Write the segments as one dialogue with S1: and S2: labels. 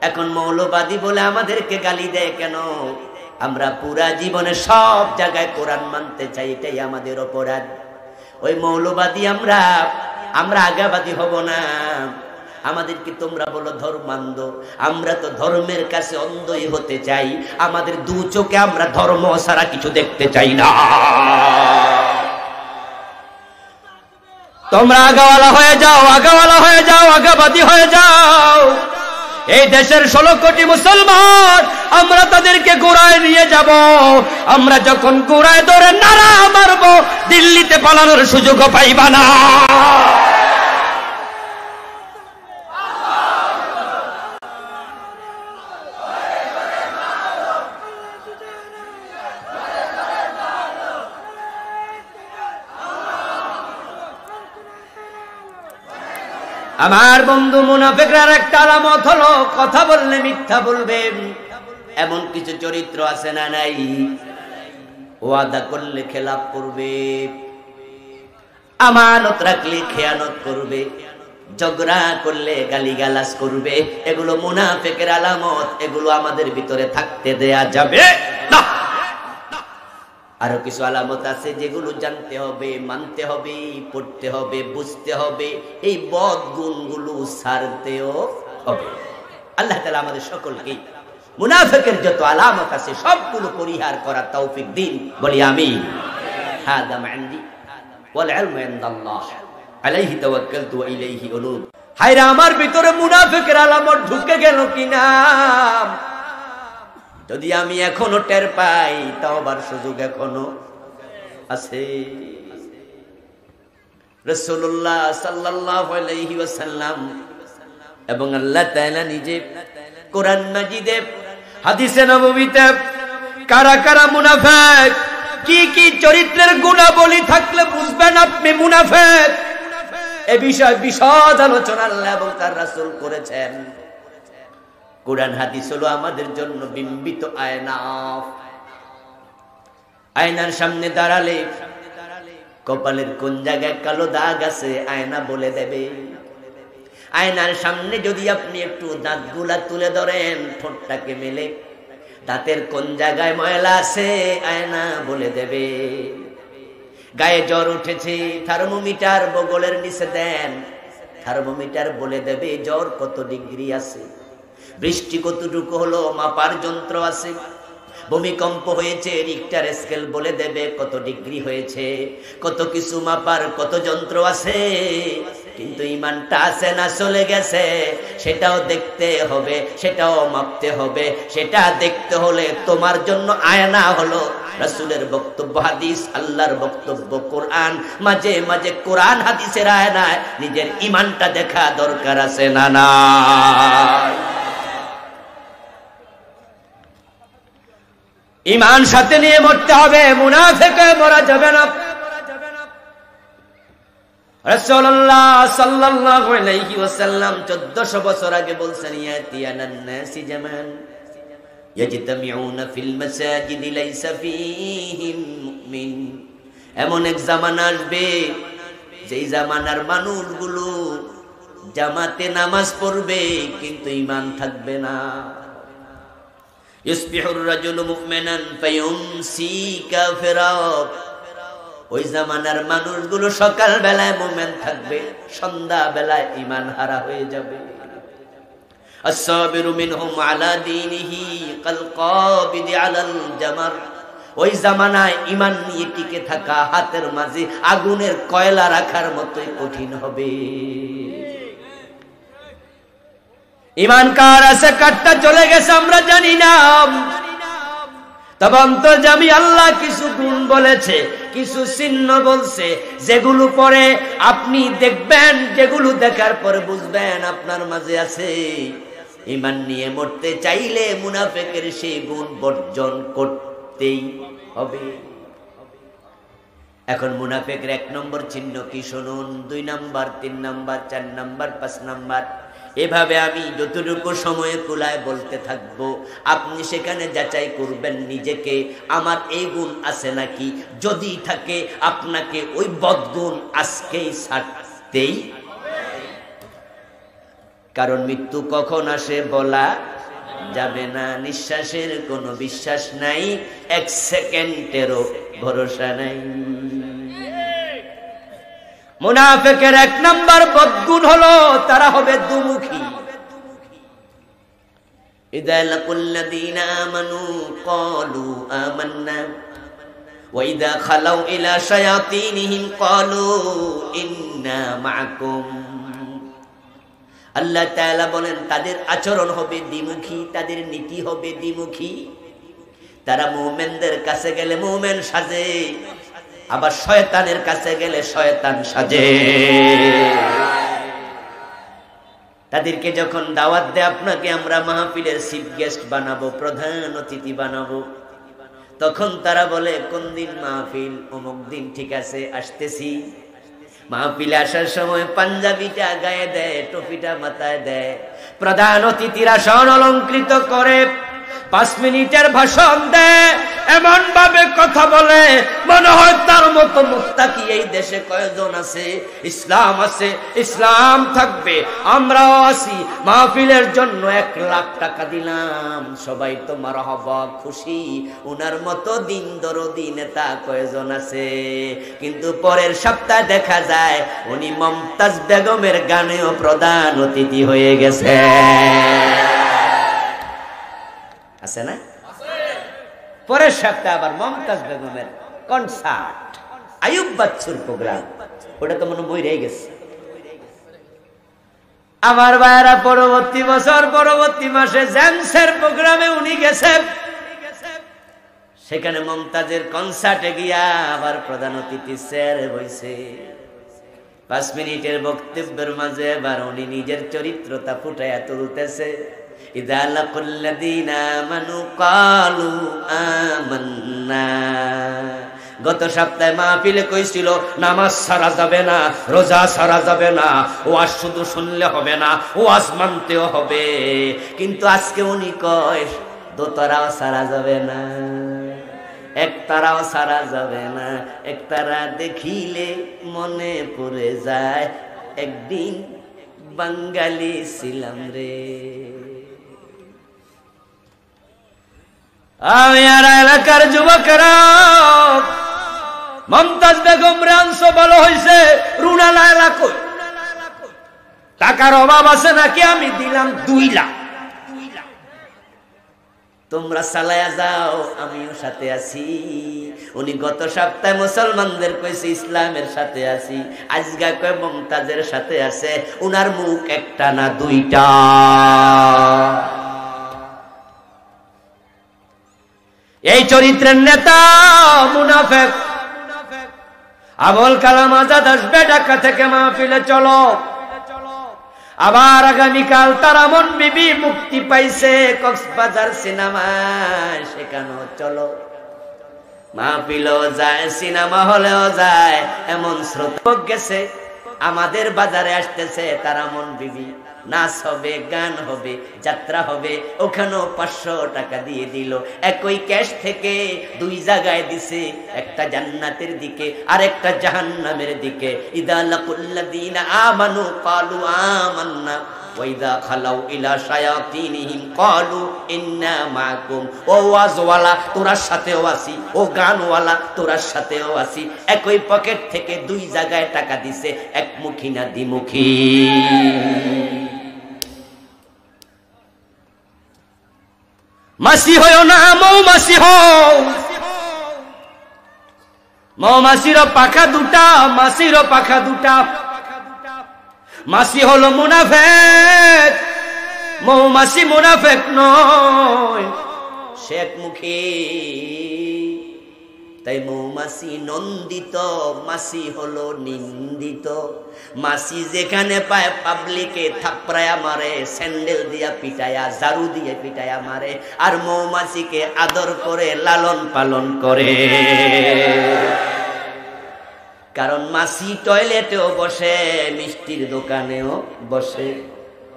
S1: এখন মৌলবাদী বলে আমাদেরকে গালি দেয় কেন? আমরা পুরা জীবনে সব জায়গায় কোরআন মানতে চাই, এটাই আমাদের অপরাধ। ওই মৌলবাদী আমরা আগাবাদী হব না। আমাদেরকে তোমরা বলো ধর্মান্ধ, আমরা তো ধর্মের কাছে অন্ধই হতে চাই। আমাদের দু চোখে আমরা ধর্ম ছাড়া কিছু দেখতে চাই না। তোমরা আগাওয়ালা হয়ে যাও, আগাবাদী হয়ে যাও। এই দেশের 16 কোটি মুসলমান, আমরা তাদেরকে গোড়ায় নিয়ে যাব। আমরা যখন গোড়ায় ধরে নারা মারব, দিল্লিতে পালানোর সুযোগও পাইবা না। আমার বন্ধু, মুনাফিকরা একটা আলামত হলো কথা বললে মিথ্যা বলবে। এমন কিছু চরিত্র আছে না নাই? ওয়াদা করলে খেলাপ করবে, আমানত রাখলে খেয়ানত করবে, ঝগড়া করলে গালিগালাজ করবে। এগুলো মুনাফিকের আলামত। এগুলো আমাদের ভিতরে থাকতে দেয়া যাবে না। আরো কিছু আলামত আছে যেগুলো জানতে হবে, মানতে হবে, পড়তে হবে, বুঝতে হবে। এই বদ গুণগুলো ছাড়তেও হবে। আল্লাহ তাআলা আমাদের সকলকে মুনাফিকের যত আলামত আছে সবগুলো পরিহার করার তৌফিক দিন, বলি আমিন। হাদা মা'ইনদি ওয়াল ইলমু ইনদাল্লাহ আলাইহি তাওয়াক্কালতু ওয়া ইলাইহি উনুব। হায়রে আমার ভিতরে মুনাফিকের আলামত ঢুকে গেল কিনা? যদি আমি এখনো টের পাই, তওবার সুযোগ এখনো আছে। রাসূলুল্লাহ সাল্লাল্লাহু আলাইহি ওয়াসাল্লাম এবং আল্লাহ তাআলা নিজে কোরআন মাজিদে, হাদিসে নববীতে কারা কারা মুনাফিক, কি কি চরিত্রের গুণাবলী থাকলে বুঝবেন আপনি মুনাফিক, এ বিষয়ে বিশদ আলোচনা আল্লাহ এবং তার রাসূল করেছেন। কোরআন হাদিস হলো আমাদের জন্য বিম্বিত আয়না। আয়নার সামনে দাঁড়ালে কপালের কোন জায়গায় কালো দাগ আছে আয়না বলে দেবে। আয়নার সামনে যদি আপনি একটু দাঁতগুলা তুলে ধরেন, ঠোঁটটাকে মেলে, দাঁতের কোন জায়গায় ময়লা আছে আয়না বলে দেবে। গায়ে জ্বর উঠেছে, থার্মোমিটার বগলের নিচে দেন, থার্মোমিটার বলে দেবে জ্বর কত ডিগ্রি আছে। বৃষ্টি কতটুকু হলো মাপার যন্ত্র আছে। ভূমিকম্প হয়েছে, রিক্টার স্কেল বলে দেবে কত ডিগ্রি হয়েছে। কত কিছু মাপার কত যন্ত্র আছে, কিন্তু ঈমানটা আছে না চলে গেছে, সেটাও দেখতে হবে, সেটাও মাপতে হবে। সেটা দেখতে হলে তোমার জন্য আয়না হলো রাসূলের বক্তব্য, হাদিস, আল্লাহর বক্তব্য, কোরআন। মাঝে মাঝে কোরআন হাদিসের আয়নায় নিজের ঈমানটা দেখা দরকার আছে না না? ঈমান সাথে নিয়ে মরতে হবে, মুনাফিক হয়ে মরা যাবে না। রাসূলুল্লাহ সাল্লাল্লাহু আলাইহি ওয়াসাল্লাম 1400 বছর আগে বলছেন, ইয়াতিয়ানান নাসি জামান ইয়াজতামিউনা ফিল মাসাজিদ লাইসা ফীহিম মুমিন। এমন এক জামানা আসবে যেই জামানার মানুষগুলো জামাতে নামাজ পড়বে কিন্তু ঈমান থাকবে না। ইসবিহুর রাজুলু মুমিনান ফায়ুমসি কাফিরা। ওই জামানার মানুষগুলো সকাল বেলায় মুমিন থাকবে, সন্ধ্যা বেলায় ঈমান হারা হয়ে যাবে। আসসাবিরু মিনহুম আলা দীনিহি কাল কাবিদি আলাল জামার। ওই জামানায় ঈমান নিয়ে টিকে থাকা হাতের মাঝে আগুনের কয়লা রাখার মতোই কঠিন হবে। ঈমান কার আছে, কারটা চলে গেছে আমরা জানি না। তবে অন্তর্যামী আল্লাহ কিছু গুণ বলেছে, কিছু চিহ্ন বলছে, যেগুলো পরে আপনি দেখবেন, যেগুলো দেখার পরে বুঝবেন আপনার মাঝে আছে। ঈমান নিয়ে মরতে চাইলে মুনাফিকের সেই গুণ বর্জন করতেই হবে। এখন মুনাফিকের 1 নম্বর চিহ্ন কি শুনুন, 2 নাম্বার, 3 নাম্বার, 4 নাম্বার, 5 নাম্বার, এভাবে আমি যতটুকু সময়ে কুলায় বলতে থাকবো। আপনি সেখানে যাচাই করবেন নিজেকে, আমার এই গুণ আছে নাকি। যদি থাকে আপনাকে ওই বদগুণ আজকেই ছাড়তেই। কারণ মৃত্যু কখন আসে বলা যাবে না। নিঃশ্বাসের কোনো বিশ্বাস নাই, 1 সেকেন্ডেরও ভরসা নাই। মুনাফিকের 1 নাম্বার বদগুণ হলো তারা হবে দুমুখী। ইযা লাকুল্লাযীনা আমানু ক্বালু আমান্না ওয়া ইযা খালাউ ইলা শায়াতিনহিম ক্বালু ইন্না মাআকুম। আল্লাহ তাআলা বলেন তাদের আচরণ হবে দ্বিমুখী, তাদের নীতি হবে দ্বিমুখী। তারা মুমিনদের কাছে গেলে মুমিন সাজে, আবার শয়তানের কাছে গেলে শয়তান সাজে। তাদেরকে যখন দাওয়াত দেয় আপনাকে আমরা মাহফিলের চিফ গেস্ট বানাবো, প্রধান অতিথি বানাবো, তখন তারা বলে কোন দিন মাহফিল? অমুক দিন। ঠিক আছে, আসতেছি। মাহফিলে আসার সময় পাঞ্জাবিটা গায়ে দেয়, টুপিটা মাথায় দেয়, প্রধান অতিথিরা স্বর্ণ অলংকৃত করে 5 মিনিটের ভাষণ দেয়, এমন ভাবে কথা বলে মনে হয় তার মতো মুত্তাকি এই দেশে কয়জন আছে। ইসলাম আছে, ইসলাম থাকবে, আমরাও আছি। মাহফিলের জন্য 1 লাখ টাকা দিলাম, সবাই তো মারহাবা, খুশি। উনার মতো দিন দরদি নেতা কয়জন আছে? কিন্তু পরের সপ্তাহে দেখা যায় উনি মমতাজ বেগমের গানেও প্রধান অতিথি হয়ে গেছে। আছে না? পরের সপ্তাহে আবার মমতাজ বেগমের কনসার্ট, আয়ুব বাচ্চুর প্রোগ্রাম, ওটা তো মনে বই রয়ে গেছে। আমার ভাইয়েরা পরবর্তী বছর পরবর্তী মাসে জেমসের প্রোগ্রামে উনি গেছেন, সেখানে মমতাজের কনসার্টে গিয়া আবার প্রধান অতিথি চেয়ারে বসে 5 মিনিটের বক্তব্যের মাঝে এবার উনি নিজের চরিত্রতা ফুটাইয়া তুলতেছে। ইযা লাকুল্লাযীনা আমানু ক্বালু আমান্না। গত সপ্তাহে মাহফিলে কইছিল নামাজ ছাড়া যাবে না, রোজা ছাড়া যাবে না, ওয়াজ শুধু শুনলে হবে না, ওয়াজ মানতেও হবে। কিন্তু আজকে উনি কয় দোতারাও ছাড়া যাবে না, একতারাও ছাড়া যাবে না। একতারা দেখিলে মনে পড়ে যায় একদিন বাঙালি ছিলাম রে। আমি আর এলাকার যুবকেরা মমতাজ বেগম রানস ভালো হয়েছে, রুনালা এলাকা টাকার অভাব আছে নাকি? আমি দিলাম 2 লাখ, তোমরা চালায়া যাও, আমিও সাথে আছি। উনি গত সপ্তাহে মুসলমানদের কইছে ইসলামের সাথে আছি, আজকে কয় মমতাজের সাথে আছে। উনার মুখ একটা না 2টা। এই চরিত্রের নেতা মুনাফিক। আবুল কালাম আজাদ আসবে ঢাকা থেকে মাহফিলে, চলো। আবার আগামীকাল তারামন বিবি মুক্তি পাইছে কক্সবাজার সিনেমায়, সেখানেও চলো। মাহফিলও যায়, সিনেমা হলেও যায়, এমন শ্রোতা গেছে। আমাদের বাজারে আসতেছে তারামন বিবি, নাচ হবে, গান হবে, যাত্রা হবে, ওখানেও 500 টাকা দিয়ে দিল। একই ক্যাশ থেকে 2 জায়গায় দিছে, একটা জান্নাতের দিকে আর একটা জাহান্নামের দিকে। ইযা লাকুল্লাযীনা আমানু ক্বালু আমান্না ওয়া ইযা খালাউ ইলা শায়াতিনহিম ক্বালু ইন্না মাআকুম। ও ওয়াজওয়ালা তোরা সাথেও আছি, ও গানওয়ালা তোরা সাথেও আছি। একই পকেট থেকে 2 জায়গায় টাকা দিছে, একমুখী না দ্বিমুখী। মাসি হও না মৌমাছি হও, মৌমাছিরও পাখা 2টা, মাছিরও পাখা 2টা। মাছি হলো মুনাফিক, মৌমাছি মুনাফিক নয়, সে একমুখী। তাই মৌমাছি নন্দিত, মাছি হলো নিন্দিত। মাছি যেখানে পায় পাবলিকে থাপড়ায়া মারে, স্যান্ডেল দিয়া পিটায়া, ঝাড়ু দিয়ে পিটায়া মারে, আর মৌমাছিকে আদর করে লালন পালন করে। কারণ মাছি টয়লেটেও বসে, মিষ্টির দোকানেও বসে,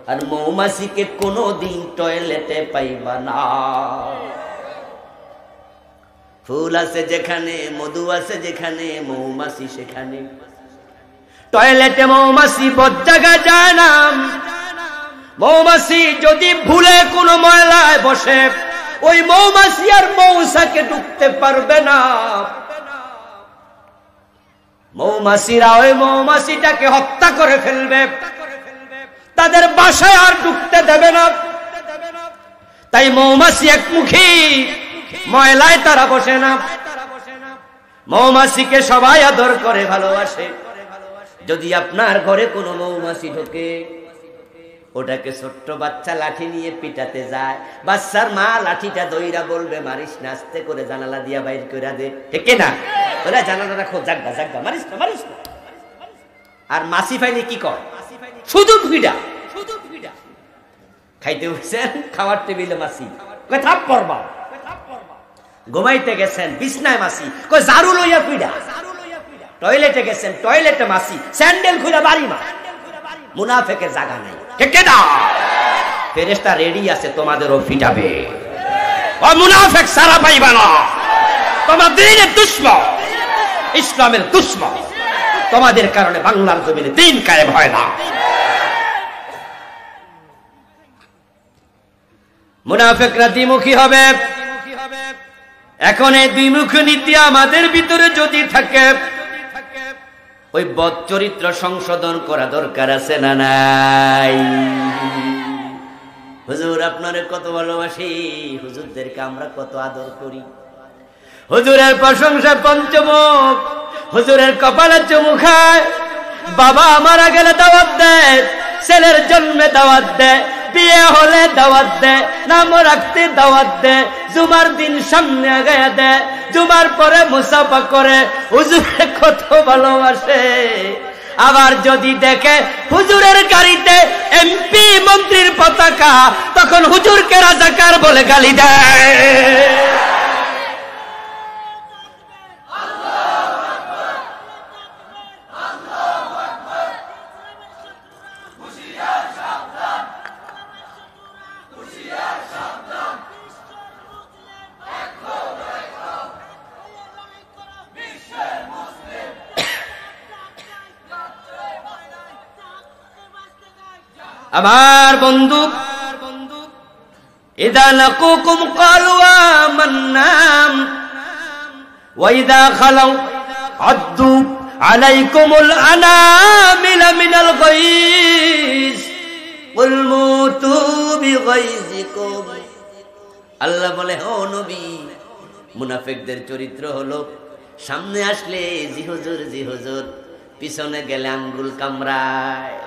S1: আর মৌমাছিকে কোনোদিন টয়লেটে পাইবা না। ফুল আছে যেখানে, মধু আছে যেখানে, মৌমাছি সেখানে। টয়লেটে মৌমাছি বদ জায়গা যায় না, মৌমাছি যদি ভুলে কোনো ময়লায় বসে, ওই মৌমাছি আর মৌচাকে ঢুকতে পারবে না। মৌমাছিরা ওই মৌমাছিটাকে হত্যা করে ফেলবে, তাদের বাসায় আর ঢুকতে দেবে না। তাই মৌমাছি একমুখী, ময়লায় তারা বসে না। মৌমাছিকে সবাই আদর করে ভালোবাসে। যদি আপনার ঘরে কোনো মৌমাছি ঢোকে, ওটাকে ছোট্ট বাচ্চা লাঠি নিয়ে পিটাতে যায়, বাচ্চার মা লাঠিটা দইরা বলবে মারিস না, আস্তে করে জানালা দিয়া বাইর করে দে, ঠিক না? ওরা জানালা রাখো, জাগা জাগা, মারিস না মারিস না। আর মাছি পাইলে কি কর? শুধু ফিডা, শুধু ফিডা। খাইতে উঠছেন, খাওয়ার টেবিলে মাছি, কয় থাপ পড়বা। ঘুমাইতে গেছেন, বিছনায় মাছি, কয় ঝাড়ু লইয়া ফিডা। টয়লেটে গেছেন, টয়লেটে মাছি, স্যান্ডেল খুলে বাড়ি মা। মুনাফেকের জায়গা নাই, ঠিক না? ফেরেশতা রেডি আছে, তোমাদেরও ফিটাবে। ও মুনাফেক সারা পাইবা না, তোমার দ্বীনের দুশমন, ইসলামের দুশমন। তোমাদের কারণে বাংলার জমিনে দ্বীন কায়েম হয় না। মুনাফেকরা দ্বিমুখী হবে। এখন এই দ্বিমুখী নীতি আমাদের ভিতরে যদি থাকে, ওই বদ চরিত্র সংশোধন করা দরকার আছে না নাই? হুজুর আপনারে কত ভালোবাসি, হুজুরদেরকে আমরা কত আদর করি। হুজুরের প্রশংসা পঞ্চমুখ, হুজুরের কপালে চুমু খায়। বাবা মারা গেলে দাওয়াত দেয়, ছেলের জন্মে দাওয়াত দেয়, বিয়ে হলে দাওয়াত দেয়, নাম রাখতে দাওয়াত দেয়, জুমার দিন সামনে আগায়া দেয়, জুমার পরে মুসাফা করে। হুজুরে কত ভালোবাসে। আবার যদি দেখে হুজুরের গাড়িতে এমপি মন্ত্রীর পতাকা, তখন হুজুরকে রাজাকার বলে গালি দেয়। আমার বন্ধু, ইদা লাকুকুম ক্বালু আমান্নাম ওয়া ইদা খালাউ আদ্দু আলাইকুমুল আনামিলা মিনাল গায়জ কুল মুতু বিগায়জিকুম। আল্লাহ বলে, ও নবী, মুনাফিকদের চরিত্র হলো সামনে আসলে জি হুজুর জি হুজুর, পিছনে গেলে আঙ্গুল কামড়ায়।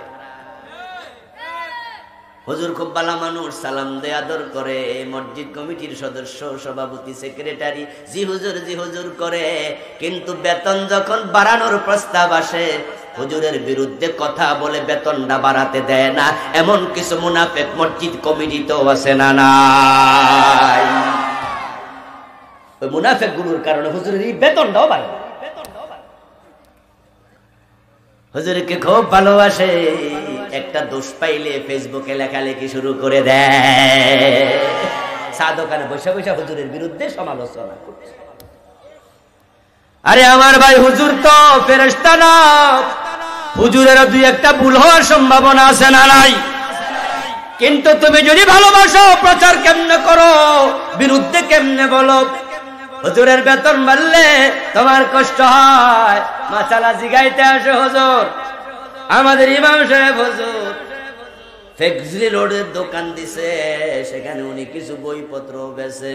S1: হুজুর খুব ভালো মানুষ, সালাম দেয়, আদর করে। মসজিদ কমিটির সদস্য, সভাপতি, সেক্রেটারি জি হুজুর করে। কিন্তু বেতন যখন বাড়ানোর প্রস্তাব আসে, হুজুরের বিরুদ্ধে কথা বলে বেতনটা বাড়াতে দেয় না। এমন কিছু মুনাফিক মসজিদ কমিটিতেও আছে না নাই? ওই মুনাফিক গুলোর কারণে হুজুরের এই বেতনটাও বাড়ে। হুজুরকে খুব ভালোবাসে, একটা দোষ পাইলে ফেসবুকে লেখালেখি শুরু করে দেয়। চা দোকানে বসে বসে হুজুরের বিরুদ্ধে সমালোচনা করছে। আরে আমার ভাই, হুজুর তো ফেরেশতা না, হুজুরের দুই একটা ভুল হওয়ার সম্ভাবনা আছে না নাই? কিন্তু তুমি যদি ভালোবাসো, প্রচার কেমনে করো, বিরুদ্ধে কেমনে বলো? হুজুরের বেতন বাড়লে তোমার কষ্ট হয়, মাসালা জিগাইতে আসে হুজুর। আমাদের ইমাম সাহেব হুজুর ফেক্সি রোডের দোকান দিছে, সেখানে উনি কিছু বইপত্র বেচে।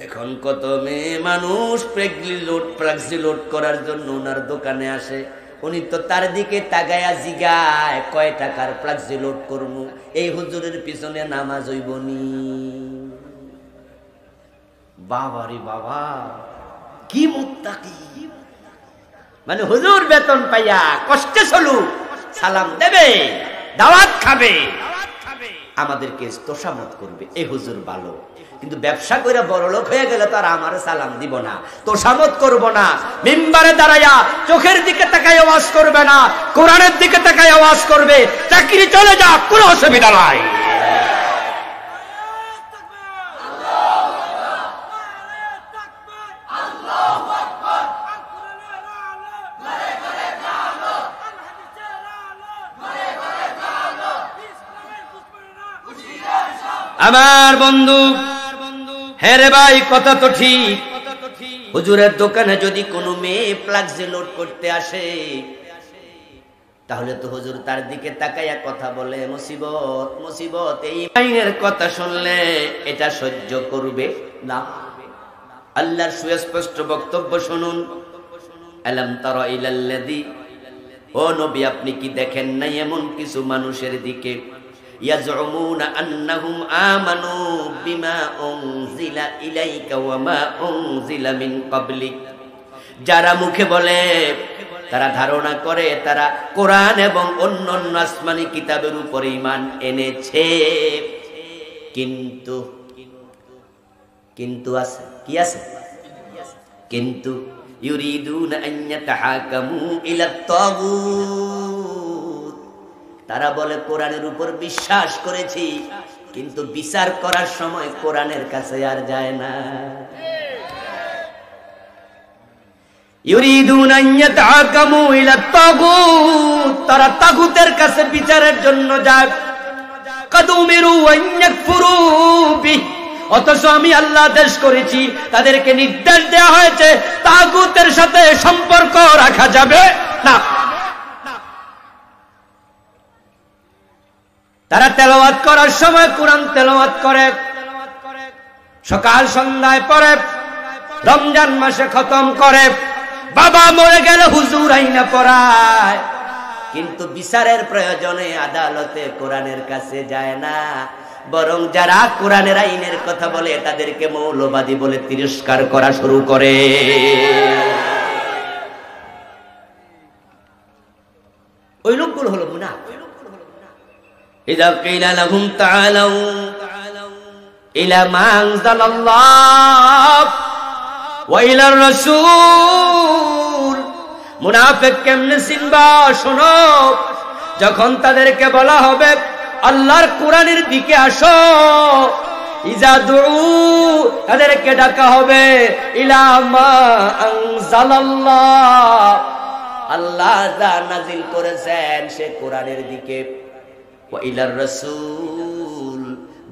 S1: এখন কত মেয়ে মানুষ ফ্লেক্সি লোড করার জন্য ওনার দোকানে আসে। উনি তো তার দিকে তাকায়া জিগায়, কয় টাকার ফ্লেক্সি লোড করবো? এই হুজুরের পিছনে নামাজ হইবনি। বাবারে বাবা, কি মুত্তাকি! মানে হুজুর বেতন পাইয়া কষ্টে চলুক, সালাম দেবে, দাওয়াত খাবে, আমাদেরকে তোষামত করবে, এই হুজুর ভালো। কিন্তু ব্যবসা করে বড়লোক হয়ে গেলে তো আর আমার সালাম দিব না, তোষামত করব না। মিম্বারে দাঁড়াইয়া চোখের দিকে তাকায় আওয়াজ করবে না, কোরআনের দিকে তাকায় আওয়াজ করবে। চাকরি চলে যাক, কোনো অসুবিধা নাই। আমার বন্ধু, হ্যাঁ রে ভাই, কথা তো ঠিক। হুজুরের দোকানে যদি কোনো মেয়ে ফ্লাক্সি লোড করতে আসে, তাহলে তো হুজুর তার দিকে তাকাইয়া কথা বলে, মুসিবত মুসিবত। এই আইনের কথা শুনলে এটা সহ্য করবে না। আল্লাহর সুস্পষ্ট বক্তব্য শুনুন। আলাম তারা ইলাল্লাযী, ও নবী আপনি কি দেখেন নাই এমন কিছু মানুষের দিকে, ইয়াজউমুনা আন্নাহুম আমানু বিমা উনজিলা ইলাইকা ওয়া মা উনজিলা মিন ক্বাবলিক, যারা মুখে বলে, তারা ধারণা করে তারা কোরআন এবং অন্যান্য আসমানি কিতাবের উপর ঈমান এনেছে, কিন্তু কিন্তু আছে কি আছে, কিন্তু ইউরিদুনা আন ইয়াতাহাকামু ইলা তাগুত, তারা বলে কোরআনের উপর বিশ্বাস করেছি, কিন্তু বিচার করার সময় কোরআনের কাছে আর যায় না। ইউরিদুনা আন ইয়াতাহাকামু ইলা তাগুত, তারা তাগুতের কাছে বিচারের জন্য যায়। কাদ উমিরু আন ইয়াকফুরু বিহি, অথচ আমি আল্লাহ আদেশ করেছি, তাদেরকে নির্দেশ দেওয়া হয়েছে তাগুতের সাথে সম্পর্ক রাখা যাবে না। তারা তেলাওয়াত করার সময় কোরআন তেলাওয়াত করে, সকাল সন্ধ্যায় পড়ে, রমজান মাসে খতম করে, বাবা মরে গেলে হুজুর আইনা পড়ায়, কিন্তু বিচারের প্রয়োজনে আদালতে কোরআনের কাছে যায় না। বরং যারা কোরআনের আইনের কথা বলে তাদেরকে মৌলবাদী বলে তিরস্কার করা শুরু করে। ওই লোকগুলো হলো মুনাফিক। ইযা কিলা লাহুম তাআলাউ ইলা মা আনজালাল্লাহ ওয়া ইলার রাসূল, মুনাফিক কেমনে চিনবা? শোনো, যখন তাদেরকে বলা হবে আল্লাহর কোরআনের দিকে আসো, ইজা দুউ, তাদেরকে ডাকা হবে ইলা মা আনজালাল্লাহ, আল্লাহ যা নাজিল করেছেন সে কোরআনের দিকে, ওয়া ইলার রাসূল,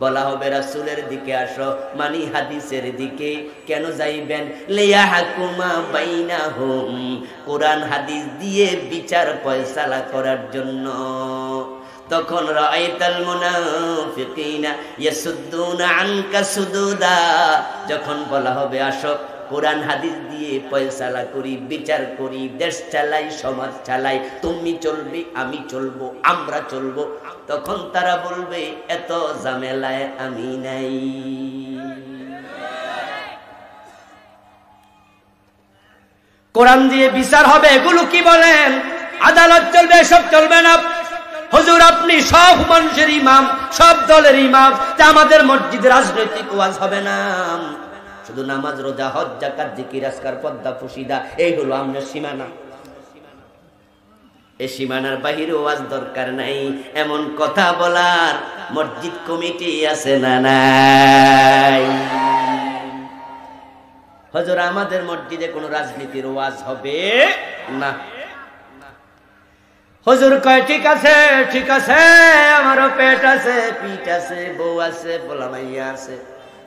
S1: বলা হবে রাসূলের দিকে আসো, মানে হাদিসের দিকে। কেন যাইবেন? লিয়াহকুমা বাইনাহুম, কোরআন হাদিস দিয়ে বিচার ফয়সালা করার জন্য। তখন রাআইতাল মুনাফিকিনা ইয়াসুদ্দুনা আনকা সুদুদা, যখন বলা হবে আসো কোরআন হাদিস দিয়ে ফয়সালা করি, বিচার করি, দেশ চালাই, সমাজ চালাই, তুমি চলবে, আমি চলবো, আমরা চলবো, তখন তারা বলবে এত ঝামেলায় আমি নাই। কোরআন দিয়ে বিচার হবে, এগুলো কি বলেন? আদালত চলবে, সব চলবে না। হুজুর আপনি সব মানুষের ইমাম, সব দলের ইমাম, তা আমাদের মসজিদে রাজনৈতিক ওয়াজ হবে না, শুধু নামাজ, রোজা, হজ, যাকাত, জিকির, আজকার, পর্দা, ফুসিদা, এই হলো আমাদের সীমানা। এই সীমানার বাহিরে ওয়াজ দরকার নাই, এমন কথা বলার মসজিদ কমিটি আছে না নাই? হুজুর আমাদের মসজিদে কোনো রাজনীতির ওয়াজ হবে না। হুজুর কয় ঠিক আছে, ঠিক আছে, আমারও পেট আছে, পিঠ আছে, বউ আছে, পোলামাইয়া আছে,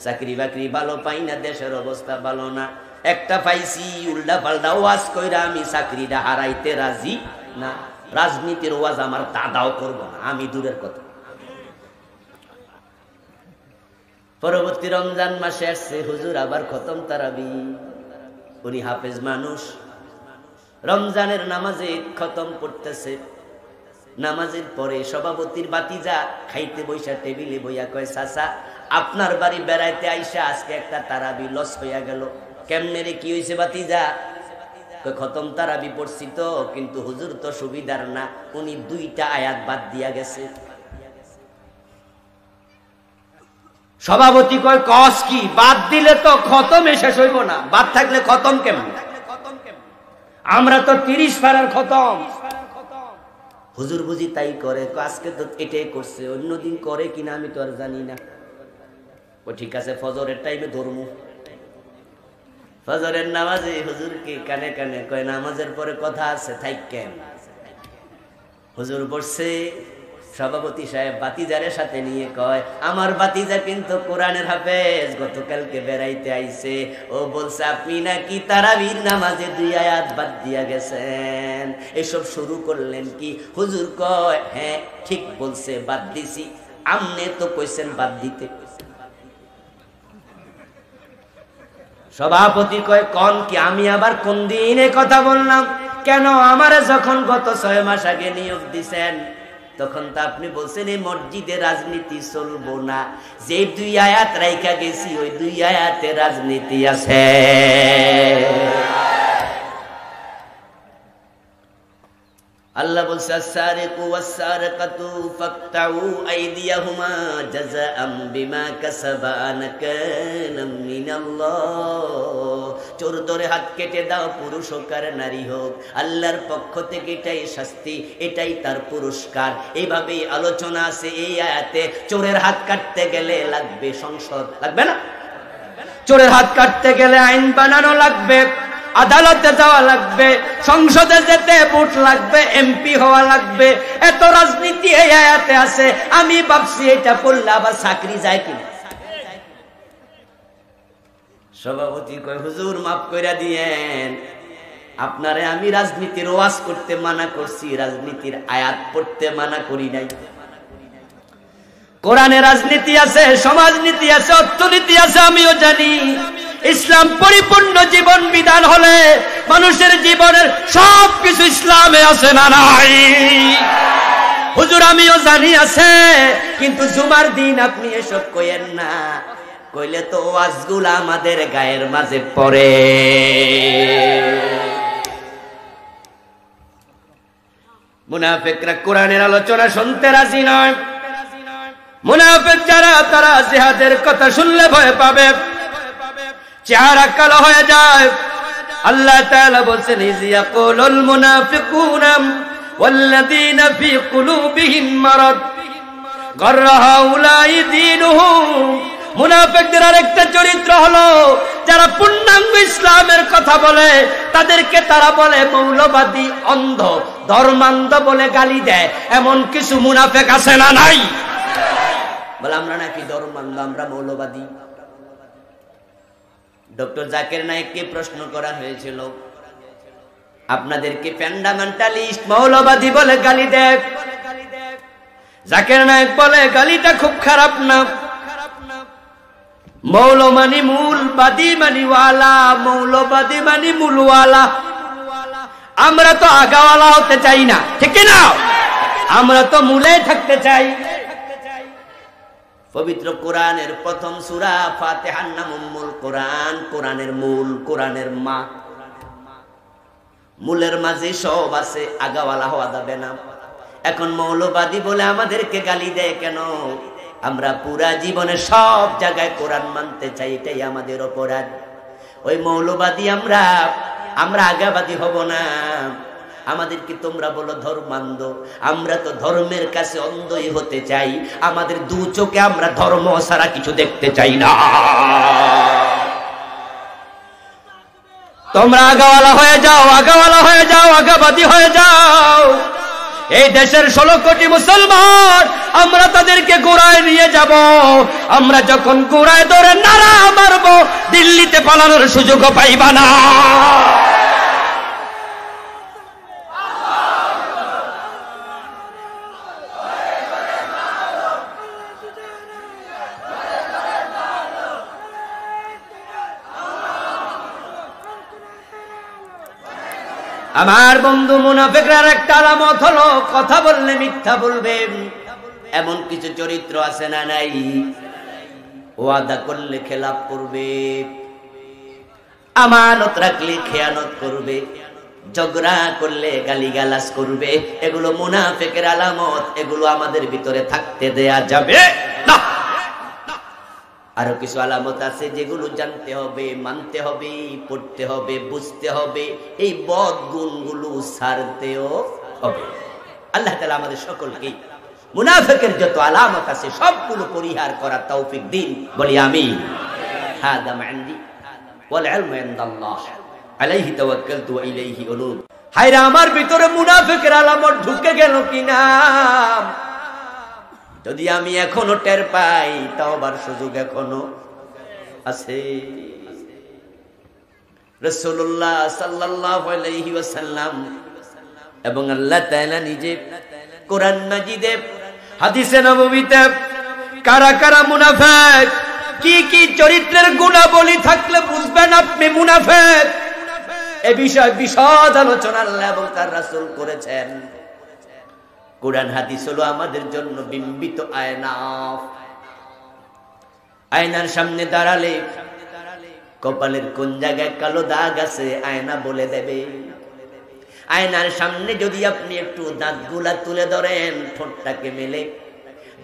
S1: চাকরি বাকরি ভালো পাই না, দেশের অবস্থা ভালো না, একটা পাইছি উল্টা পাল্টা ওয়াজ কইরা আমি চাকরিটা হারাইতে রাজি না। রাজনীতির ওয়াজ আমার দাদাও করব না, আমি দূরের কথা। পরবর্তী রমজান মাসে আসছে, হুজুর আবার খতম তারাবি, উনি হাফেজ মানুষ, রমজানের নামাজে খতম পড়তেছে। নামাজের পরে সভাপতির বাতিজা খাইতে বইসা টেবিলে বইয়া কয়, চাচা আপনার বাড়ি বেড়াইতে আইসা আজকে একটা তারাবি লস হইয়া গেল। কেমনে রে, কি হয়েছে বাতিজা? কয় খতম তারাবি পড়ছি তো, কিন্তু হুজুর তো সুবিধার না, উনি 2টা আয়াত বাদ দিয়া গেছে। সভাপতি কয় কস কি? বাদ দিলে তো খতম শেষ হইব না, বাদ থাকলে খতম কেমন? আমরা তো 30 পারার খতম। হুজুর বুঝি তাই করে, আজকে তো এটাই করছে, অন্যদিন করে কিনা আমি তো আর জানি না। ও ঠিক আছে, ফজরের টাইমে ধরমু। ফজরের নামাজে হুজুরকে কানে কানে কয় নামাজের পরে কথা আছে, থাইকেন। হুজুর বসছে, সভাপতি সাহেব বাতিজারের সাথে নিয়ে কয়, আমার বাতিজা কিন্তু কোরআনের হাফেজ, গতকালকে বেড়াইতে আইছে, ও বলছে আপনি নাকি তারাবির নামাজে 2 আয়াত বাদ দিয়া গেছেন। এসব শুরু করলেন কি? হুজুর কয়, হ্যাঁ ঠিক বলছে, বাদ দিছি। আমনে তো কইছেন বাদ দিতে। সভাপতি কয়, কোন কি? আমি আবার কোন দিনে কথা বললাম? কেন? আমারে যখন গত 6 মাস আগে নিয়োগ দিছেন, তখন তো আপনি বলছেন এই মসজিদে রাজনীতি চলবো না। যে 2 আয়াত রাইখা গেছি, ওই 2 আয়াতে রাজনীতি আছে। আল্লাহ বলছে, আস-সারিকু ওয়াস-সারিকাতু ফাকতাউ আইদিয়াহুমা জাযাআম বিমা কাসাবা নাকালাম মিনাল্লাহ। চোর ধরে হাত কেটে দাও, পুরুষ হোক আর নারী হোক, আল্লাহর পক্ষ থেকে এটাই শাস্তি, এটাই তার পুরস্কার। এইভাবেই আলোচনা আছে এই আয়াতে। চোরের হাত কাটতে গেলে লাগবে সংসদ, লাগবে না? চোরের হাত কাটতে গেলে আইন বানানো লাগবে, আদালতে যাওয়া লাগবে, সংসদে যেতে ভোট লাগবে, এমপি হওয়া লাগবে। এত রাজনীতি এই আয়াতে আছে। আমি ভাবছি এটা পড়লে আবার চাকরি যায় কিনা। সভাপতি কয়, হুজুর মাফ কইরা দিয়েন, আপনারে আমি রাজনীতির ওয়াজ করতে মানা করছি, রাজনীতির আয়াত পড়তে মানা করি নাই। কোরআনে রাজনীতি আছে, সমাজনীতি আছে, অর্থনীতি আছে, আমিও জানি। ইসলাম পরিপূর্ণ জীবন বিধান হলে মানুষের জীবনের সবকিছু ইসলামে আছে না নাই? হুজুর আমিও জানি আছে, কিন্তু জুমার দিন আপনি এসব কইেন না, কইলে তো ওয়াজগুলা আমাদের গায়ের মাঝে পড়ে। মুনাফিকরা কোরআনের আলোচনা শুনতে রাজি নয়। মুনাফিক যারা, তারা জিহাদের কথা শুনলে ভয় পাবে, চেহারা কালো হয়ে যায়। আল্লাহ তাআলা বলেন, ইয়াকুলুল মুনাফিকুনা ওয়াল্লাযীনা ফী কুলুবিহিম মারাদ গাররা হাউলাই দীনুহুম। মুনাফিকদের আরেকটা চরিত্র হলো, যারা পূর্ণাঙ্গ ইসলামের কথা বলে তাদেরকে তারা বলে মৌলবাদী, অন্ধ, ধর্মান্ধ বলে গালি দেয়। এমন কিছু মুনাফিক আছে না নাই? বলে আমরা নাকি ধর্মান্ধ, আমরা মৌলবাদী। ডক্টর জাকির নায়েককে প্রশ্ন করা হয়েছিল, আপনাদেরকে ফান্ডামেন্টালিস্ট, মৌলবাদী বলে গালি দেয়। জাকির নায়েক বলে, গালিটা খুব খারাপ না। মৌল মানি মূল, বাদী মানি ওয়ালা, মৌলবাদী মানি মূলওয়ালা। আমরা তো আগাওয়ালা হতে চাই না, ঠিক না? আমরা তো মূলে থাকতে চাই। পবিত্র কোরআনের প্রথম সূরা ফাতিহার নাম উম্মুল কোরআন, কোরআনের মূল, কোরআনের মা। মূলের মাঝে সব আছে, আগাওয়ালা হওয়া যাবে না। এখন মৌলবাদী বলে আমাদেরকে গালি দেয় কেন? আমরা পুরা জীবনে সব জায়গায় কোরআন মানতে চাই, এটাই আমাদের অপরাধ। ওই মৌলবাদী আমরা আগাবাদী হব না। আমাদেরকে তোমরা বলো ধর্মান্ধ, আমরা তো ধর্মের কাছে অন্ধই হতে চাই। আমাদের 2 চোখে আমরা ধর্ম ছাড়া কিছু দেখতে চাই না। তোমরা আগাওয়ালা হয়ে যাও, আগাওয়ালা হয়ে যাও, আগাবাদী হয়ে যাও। এই দেশের 16 কোটি মুসলমান, আমরা তাদেরকে গোড়ায় নিয়ে যাব। আমরা যখন গোড়ায় ধরে নারা মারব, দিল্লিতে পালানোর সুযোগও পাইবা না। আমার বন্ধু, মুনাফিকরা একটা আলামত হলো, কথা বললে মিথ্যা বলবেন। এমন কিছু চরিত্র আছে না নাই? ওয়াদা করলে খেলাপ করবে, আমানত রাখলে খেয়ানত করবে, ঝগড়া করলে গালিগালাজ করবে। এগুলো মুনাফিকের আলামত, এগুলো আমাদের ভিতরে থাকতে দেয়া যাবে না। আরো কিছু আলামত আছে যেগুলো জানতে হবে, মানতে হবে, পড়তে হবে, বুঝতে হবে। এই বদ গুণগুলো ছাড়তেও হবে। আল্লাহ তাআলা আমাদের সকলকে মুনাফিকের যত আলামত আছে সবগুলো পরিহার করার তৌফিক দিন, বলি আমিন। হাদা মা'ইন্দি ওয়াল ইলমু ইনদাল্লাহ আলাইহি তাওয়াক্কালতু ওয়া ইলাইহি উনুব। হায়রে আমার ভিতরে মুনাফিকের আলামত ঢুকে গেল কিনা? যদি আমি এখনো টের পাই তওবার সুযোগ এখনো আছে। রাসূলুল্লাহ সাল্লাল্লাহু আলাইহি ওয়াসাল্লাম এবং আল্লাহ তাআলা নিজে কোরআন মাজিদে হাদিসে নববীতে কারা কারা মুনাফিক, কি কি চরিত্রের গুণাবলী থাকলে বুঝবেন আপনি মুনাফিক, এই বিষয় বিশদ আলোচনা আল্লাহ এবং তার রাসূল করেছেন। কোরআন হাদিস হলো আমাদের জন্য বিম্বিত আয়না। আয়নার সামনে দাঁড়ালে কপালের কোন জায়গায় কালো দাগ আছে আয়না বলে দেবে। আয়নার সামনে যদি আপনি একটু দাঁতগুলা তুলে ধরেন, ঠোঁটটাকে মেলে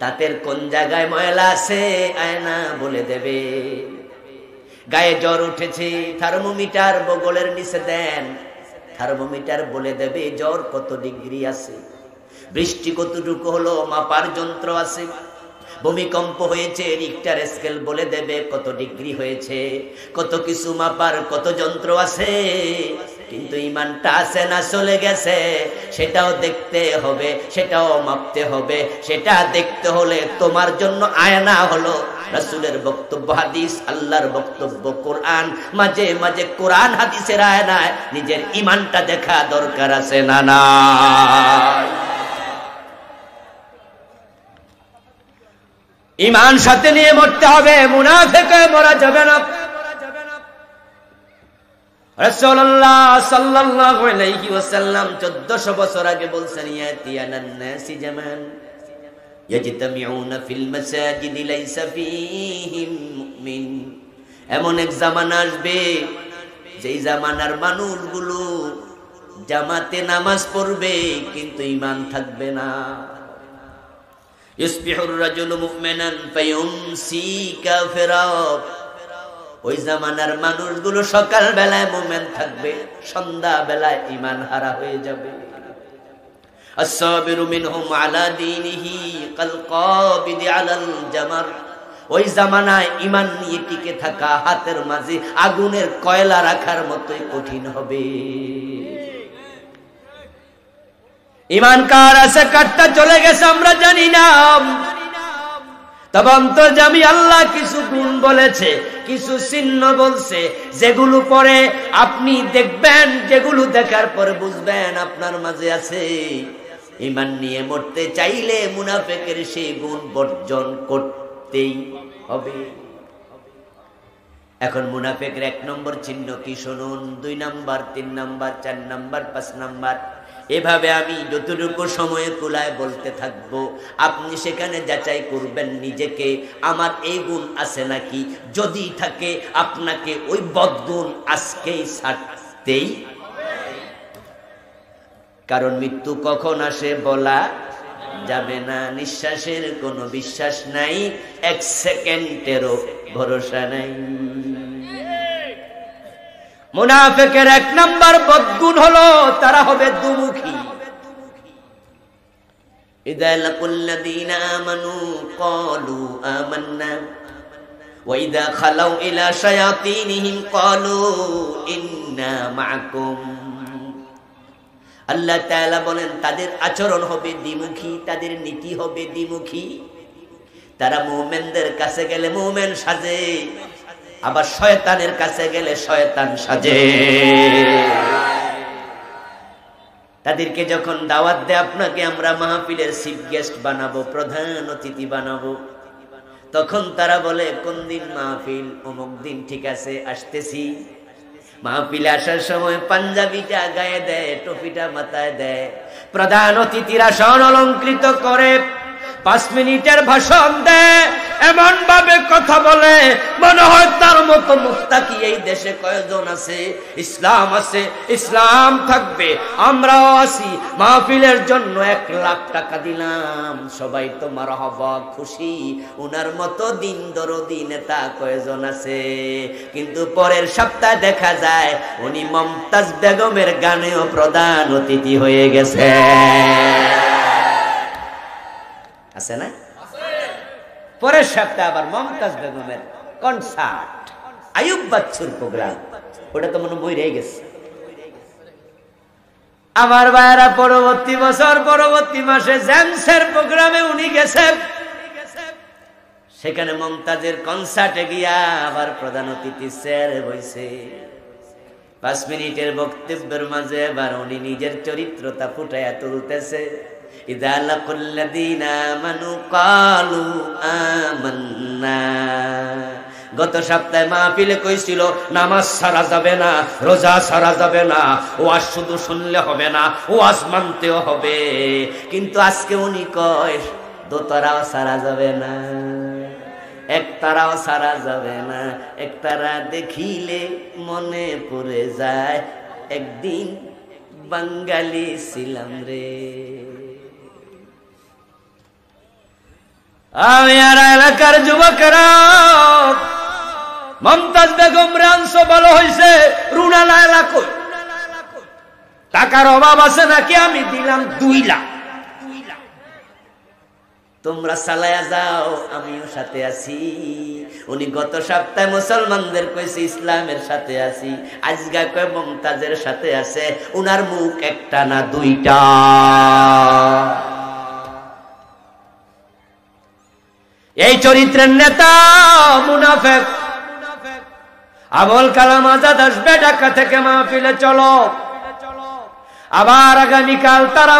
S1: দাঁতের কোন জায়গায় ময়লা আছে আয়না বলে দেবে। গায়ে জ্বর উঠেছে, থার্মোমিটার বগলের নিচে দেন, থার্মোমিটার বলে দেবে জ্বর কত ডিগ্রি আছে। বৃষ্টি কতটুকু হলো মাপার যন্ত্র আছে। ভূমিকম্প হয়েছে, রিক্টার স্কেল বলে দেবে কত ডিগ্রি হয়েছে। কত কিছু মাপার কত যন্ত্র আছে, কিন্তু ঈমানটা আছে না চলে গেছে সেটাও দেখতে হবে, সেটাও মাপতে হবে। সেটা দেখতে হলে তোমার জন্য আয়না হলো রাসূলের বক্তব্য, হাদিস, আল্লাহর বক্তব্য, কোরআন। মাঝে মাঝে কোরআন হাদিসের আয়নায় নিজের ঈমানটা দেখা দরকার আছে না না? ঈমান সাথে নিয়ে মরতে হবে, মুনাফিক হয়ে মরা যাবে না। রাসূলুল্লাহ সাল্লাল্লাহু আলাইহি ওয়াসাল্লাম 1400 বছর আগে বলছেন, ইয়াতিয়ানান নাসি জামান ইয়াজতামিউনা ফিল মাসাজিদি লাইসা ফীহিম মুমিন। এমন এক জামানা আসবে যেই জামানার মানুষগুলো জামাতে নামাজ পড়বে কিন্তু ঈমান থাকবে না। ইসবিহুর রাজুলু মুমিনান ফায়ুমসি কাফিরা। ওই জামানার মানুষগুলো সকাল বেলায় মুমিন থাকবে, সন্ধ্যা বেলায় ঈমান হারা হয়ে যাবে। আসসাবিরু মিনহুম আলা দীনিহি কাল কাবিদি আলাল জামার। ওই জামানায় ঈমান নিয়ে টিকে থাকা হাতের মাঝে আগুনের কয়লা রাখার মতোই কঠিন হবে। ঈমান কার আছে কারটা চলে গেছে আমরা জানি না। তবে অন্তর্যামী আল্লাহ কিছু গুণ বলেছে, কিছু চিহ্ন বলছে, যেগুলো পরে আপনি দেখবেন, যেগুলো দেখার পরে বুঝবেন আপনার মাঝে আছে। ঈমান নিয়ে মরতে চাইলে মুনাফিকের সেই গুণ বর্জন করতেই হবে। এখন মুনাফিকের 1 নম্বর চিহ্ন কি শুনুন, 2 নাম্বার, 3 নাম্বার, 4 নাম্বার, 5 নাম্বার, এভাবে আমি যতটুকু সময়ে কুলায় বলতে থাকবো। আপনি সেখানে যাচাই করবেন নিজেকে, আমার এই গুণ আছে নাকি। যদি থাকে আপনাকে ওই বদগুণ আজকেই ছাড়তেই, কারণ মৃত্যু কখন আসে বলা যাবে না। নিঃশ্বাসের কোনো বিশ্বাস নাই, 1 সেকেন্ডেরও ভরসা নাই। মুনাফিকের 1 নাম্বার বদগুণ হলো তারা হবে দুমুখী। ইযা লাকুল্লাযীনা আমানু ক্বালু আমান্না ওয়া ইযা খালাউ ইলা শায়াতিনহিম ক্বালু ইন্না মাআকুম। আল্লাহ তাআলা বলেন তাদের আচরণ হবে দ্বিমুখী, তাদের নীতি হবে দ্বিমুখী। তারা মুমিনদের কাছে গেলে মুমিন সাজে, আবার শয়তানের কাছে গেলে শয়তান সাজে। তাদেরকে যখন দাওয়াত দেয় আপনাকে আমরা মাহফিলের চিফ গেস্ট বানাবো, প্রধান অতিথি বানাবো, তখন তারা বলে কোন দিন মাহফিল? অমুক দিন, ঠিক আছে আসতেছি। মাহফিলে আসার সময় পাঞ্জাবিটা গায়ে দেয়, টুপিটা মাথায় দেয়, প্রধান অতিথিরা স্বর্ণ অলংকৃত করে 5 মিনিটের ভাষণ দেয়, এমন ভাবে কথা বলে মনে হয় তার মতো মুত্তাকি এই দেশে কয়জন আছে। ইসলাম আছে, ইসলাম থাকবে, আমরাও আছি। মাহফিলের জন্য 1 লাখ টাকা দিলাম, সবাই তো মারহাবা খুশি। উনার মতো দিন দরদি নেতা কয়জন আছে? কিন্তু পরের সপ্তাহে দেখা যায় উনি মমতাজ বেগমের গানেও প্রধান অতিথি হয়ে গেছে। আছে না? পরের সপ্তাহে আবার মমতাজ বেগমের কনসার্ট, আয়ুব বাচ্চুর প্রোগ্রাম, ওটা তো মনে বই রয়ে গেছে। আমার ভাইয়েরা পরবর্তী বছর পরবর্তী মাসে জেমসের প্রোগ্রামে উনি গেছেন। সেখানে মমতাজের কনসার্টে গিয়া আবার প্রধান অতিথি স্যারে বইছে। 5 মিনিটের বক্তব্যের মাঝে এবার উনি নিজের চরিত্রতা ফুটাইয়া তুলতেছে। ইযা লাকুল্লাযীনা আমানু ক্বালু আমান্না। গত সপ্তাহে মাহফিলে কইছিল নামাজ ছাড়া যাবে না, রোজা ছাড়া যাবে না, ওয়াজ শুধু শুনলে হবে না, ওয়াজ মানতেও হবে। কিন্তু আজকে উনি কয় দোতারাও ছাড়া যাবে না, একতারাও ছাড়া যাবে না। একতারা দেখিলে মনে পড়ে যায় একদিন বাঙালি ছিলাম রে। আমি আর এলাকার যুবকেরা মমতাজ বেগম রানসো ভালো হয়েছে, রুনা লায়লা কই? টাকার অভাব আছে নাকি? আমি দিলাম 2 লাখ, তোমরা চালায়া যাও, আমিও সাথে আছি। উনি গত সপ্তাহে মুসলমানদের কইছে ইসলামের সাথে আছি, আজকে কয় মমতাজের সাথে আছে। উনার মুখ একটা না 2টা। এই চরিত্রের নেতা মুনাফেক। আবুল কালাম আজাদ আসবে ঢাকা থেকে মাহফিলে, চলো। আবার আগামীকাল তারা